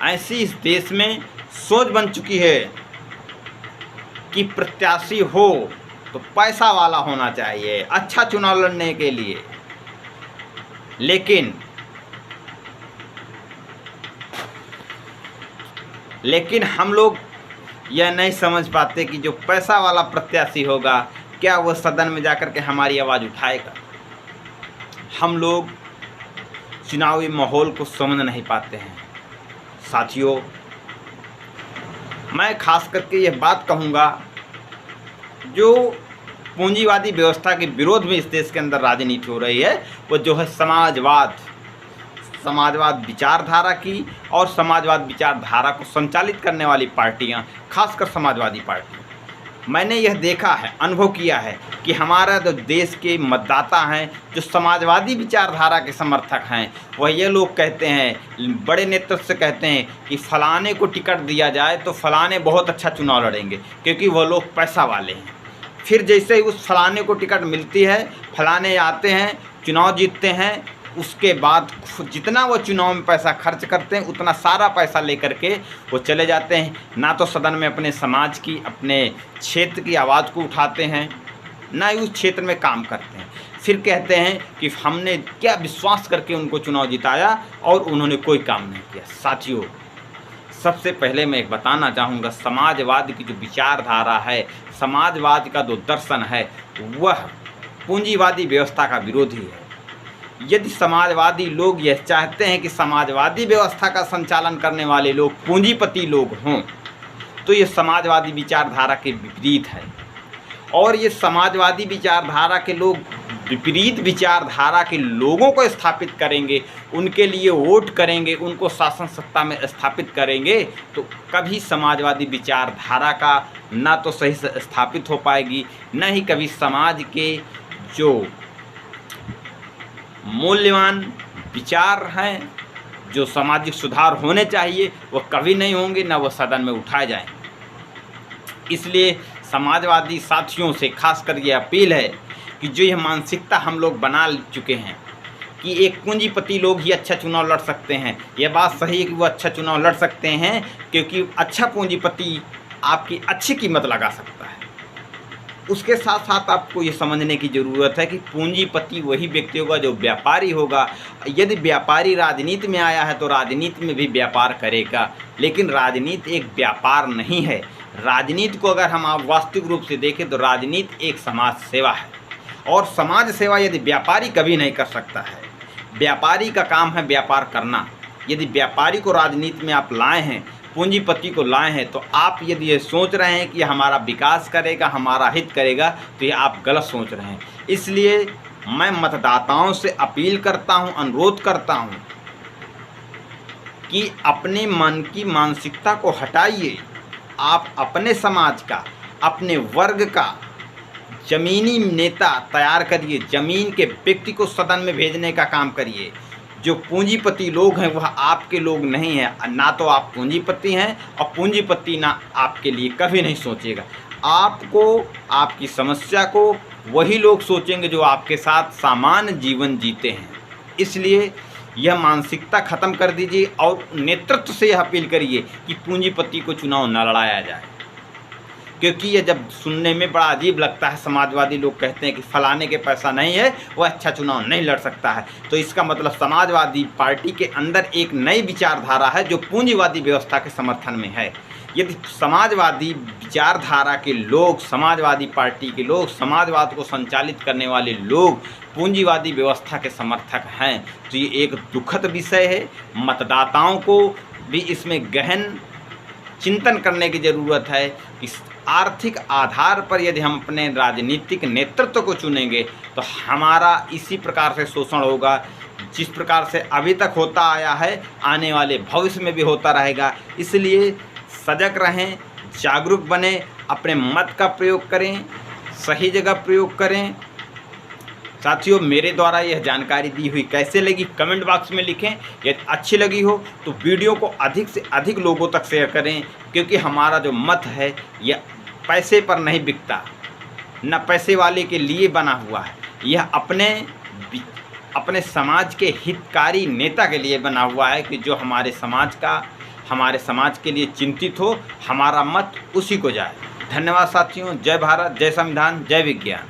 ऐसी इस देश में सोच बन चुकी है कि प्रत्याशी हो तो पैसा वाला होना चाहिए अच्छा चुनाव लड़ने के लिए। लेकिन हम लोग यह नहीं समझ पाते कि जो पैसा वाला प्रत्याशी होगा क्या वह सदन में जाकर के हमारी आवाज़ उठाएगा। हम लोग चुनावी माहौल को समझ नहीं पाते हैं। साथियों, मैं खास करके यह बात कहूँगा, जो पूंजीवादी व्यवस्था के विरोध में इस देश के अंदर राजनीति हो रही है वो जो है समाजवाद विचारधारा की और समाजवाद विचारधारा को संचालित करने वाली पार्टियां, खासकर समाजवादी पार्टी। मैंने यह देखा है, अनुभव किया है कि हमारा जो देश के मतदाता हैं जो समाजवादी विचारधारा के समर्थक हैं, वह ये लोग कहते हैं, बड़े नेतृत्व से कहते हैं कि फलाने को टिकट दिया जाए तो फलाने बहुत अच्छा चुनाव लड़ेंगे क्योंकि वह लोग पैसा वाले हैं। फिर जैसे ही उस फलाने को टिकट मिलती है, फलाने आते हैं, चुनाव जीतते हैं, उसके बाद जितना वो चुनाव में पैसा खर्च करते हैं उतना सारा पैसा लेकर के वो चले जाते हैं। ना तो सदन में अपने समाज की, अपने क्षेत्र की आवाज़ को उठाते हैं, ना ही उस क्षेत्र में काम करते हैं। फिर कहते हैं कि हमने क्या विश्वास करके उनको चुनाव जिताया और उन्होंने कोई काम नहीं किया। साथियों, सबसे पहले मैं एक बताना चाहूँगा, समाजवाद की जो विचारधारा है, समाजवाद का जो दर्शन है, वह पूंजीवादी व्यवस्था का विरोधी है। यदि समाजवादी लोग यह चाहते हैं कि समाजवादी व्यवस्था का संचालन करने वाले लोग पूंजीपति लोग हों, तो ये समाजवादी विचारधारा के विपरीत है। और ये समाजवादी विचारधारा के लोग विपरीत विचारधारा के लोगों को स्थापित करेंगे, उनके लिए वोट करेंगे, उनको शासन सत्ता में स्थापित करेंगे, तो कभी समाजवादी विचारधारा का ना तो सही से स्थापित हो पाएगी, न ही कभी समाज के जो मूल्यवान विचार हैं, जो सामाजिक सुधार होने चाहिए, वह कभी नहीं होंगे, न वह सदन में उठाए जाएंगे। इसलिए समाजवादी साथियों से खासकर ये अपील है कि जो यह मानसिकता हम लोग बना चुके हैं कि एक पूंजीपति लोग ही अच्छा चुनाव लड़ सकते हैं, यह बात सही है कि वो अच्छा चुनाव लड़ सकते हैं क्योंकि अच्छा पूंजीपति आपकी अच्छी कीमत लगा सकता है। उसके साथ साथ आपको ये समझने की ज़रूरत है कि पूंजीपति वही व्यक्ति होगा जो व्यापारी होगा। यदि व्यापारी राजनीति में आया है तो राजनीति में भी व्यापार करेगा, लेकिन राजनीति एक व्यापार नहीं है। राजनीति को अगर हम आप वास्तविक रूप से देखें तो राजनीति एक समाज सेवा है, और समाज सेवा यदि व्यापारी कभी नहीं कर सकता है। व्यापारी का काम है व्यापार करना। यदि व्यापारी को राजनीति में आप लाए हैं, पूंजीपति को लाए हैं, तो आप यदि ये सोच रहे हैं कि हमारा विकास करेगा, हमारा हित करेगा, तो ये आप गलत सोच रहे हैं। इसलिए मैं मतदाताओं से अपील करता हूं, अनुरोध करता हूं कि अपने मन की मानसिकता को हटाइए। आप अपने समाज का, अपने वर्ग का ज़मीनी नेता तैयार करिए, ज़मीन के व्यक्ति को सदन में भेजने का काम करिए। जो पूंजीपति लोग हैं वह आपके लोग नहीं हैं, ना तो आप पूंजीपति हैं और पूंजीपति ना आपके लिए कभी नहीं सोचेगा। आपको, आपकी समस्या को वही लोग सोचेंगे जो आपके साथ सामान्य जीवन जीते हैं। इसलिए यह मानसिकता ख़त्म कर दीजिए और नेतृत्व से यह अपील करिए कि पूंजीपति को चुनाव न लड़ाया जाए, क्योंकि ये जब सुनने में बड़ा अजीब लगता है। समाजवादी लोग कहते हैं कि फलाने के पैसा नहीं है वह अच्छा चुनाव नहीं लड़ सकता है, तो इसका मतलब समाजवादी पार्टी के अंदर एक नई विचारधारा है जो पूंजीवादी व्यवस्था के समर्थन में है। यदि समाजवादी विचारधारा के लोग, समाजवादी पार्टी के लोग, समाजवाद को संचालित करने वाले लोग पूंजीवादी व्यवस्था के समर्थक हैं, तो ये एक दुखद विषय है। मतदाताओं को भी इसमें गहन चिंतन करने की ज़रूरत है कि आर्थिक आधार पर यदि हम अपने राजनीतिक नेतृत्व को चुनेंगे तो हमारा इसी प्रकार से शोषण होगा, जिस प्रकार से अभी तक होता आया है, आने वाले भविष्य में भी होता रहेगा। इसलिए सजग रहें, जागरूक बने, अपने मत का प्रयोग करें, सही जगह प्रयोग करें। साथियों, मेरे द्वारा यह जानकारी दी हुई कैसे लगी कमेंट बॉक्स में लिखें। यदि अच्छी लगी हो तो वीडियो को अधिक से अधिक लोगों तक शेयर करें, क्योंकि हमारा जो मत है यह पैसे पर नहीं बिकता, न पैसे वाले के लिए बना हुआ है। यह अपने समाज के हितकारी नेता के लिए बना हुआ है कि जो हमारे समाज का हमारे समाज के लिए चिंतित हो, हमारा मत उसी को जाए। धन्यवाद साथियों। जय भारत, जय संविधान, जय विज्ञान।